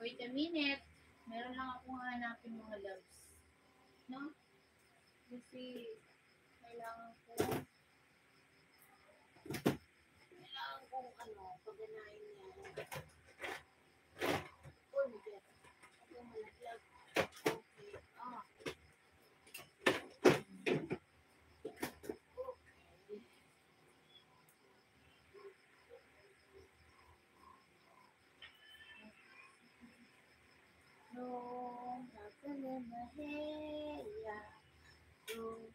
Wait a minute. Meron lang akong hanapin mga loves. No? Kasi kailangan kong pagganahin niya. Oh, hindi. Ako malaglag. Okay. Okay. No, Nagalaheya. No,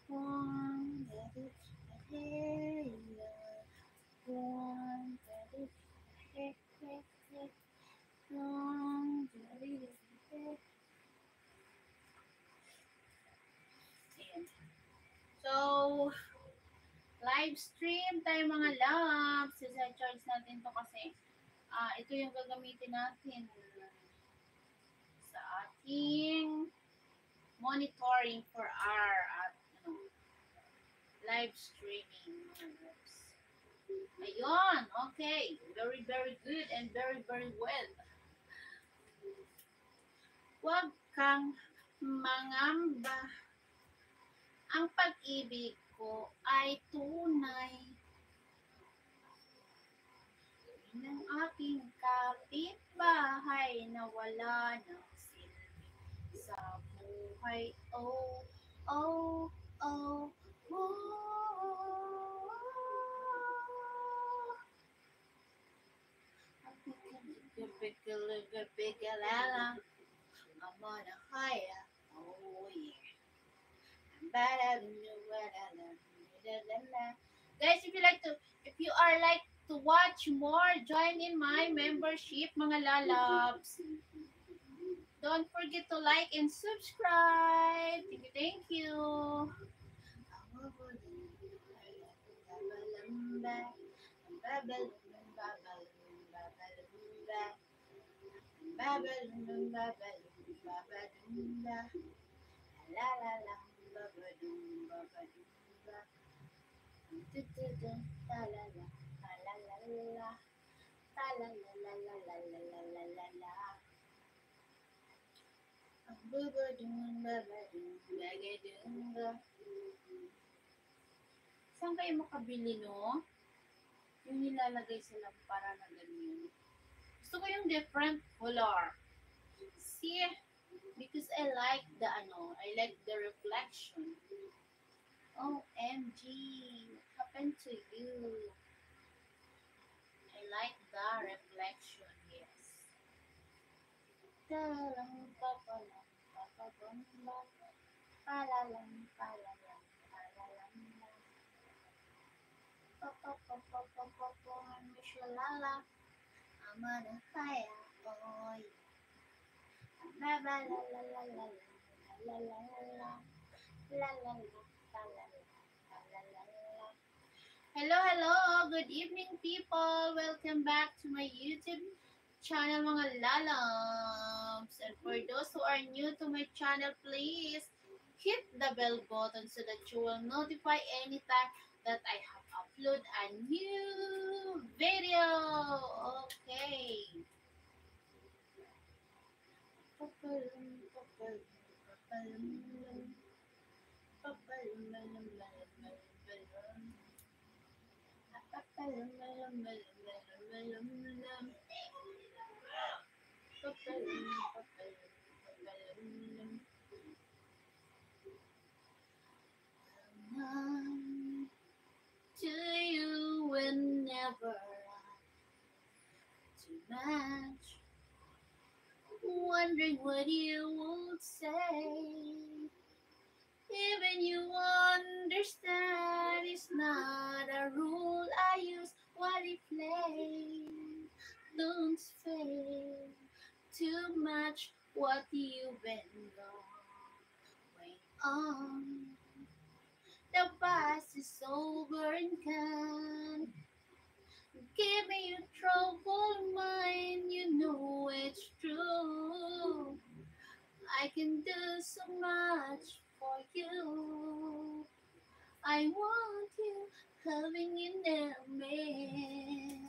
One, Nagalaheya. One, One, So, live stream tayo mga loves. Isa-charge natin to kasi ito yung gagamitin natin sa ating monitoring for our live streaming. Ayun, okay. Very, very good and very, very well. Huwag kang mangamba. Ang pag-ibig ko ay tunay. Ng aking kapitbahay na wala ng silbi sa buhay. Oh, oh, oh, oh. Bigala, I'm on a higher. Oh yeah. Guys, if you are like to watch more, join in my membership, mga lalabs. Don't forget to like and subscribe. Thank you. La la la. Saan kayo makabili, no? Yung nilalagay sa lampara na ganyan. Gusto ko yung different color. See? Because I like the reflection. OMG, what happened to you? I like the reflection, yes. I'm on a fire, boy. La la la la la la la la la la la la. Hello, hello. Good evening, people. Welcome back to my YouTube channel, mga lalams. And for those who are new to my channel, please hit the bell button so that you will notify anytime that I have upload a new video. Okay. To you whenever too much, wondering what you would say. Even you understand it's not a rule I use, what I play. Don't fail too much what you've been going on. The past is over and gone. Give me your troubled mind, you know it's true. I can do so much for you. I want you, loving you never man.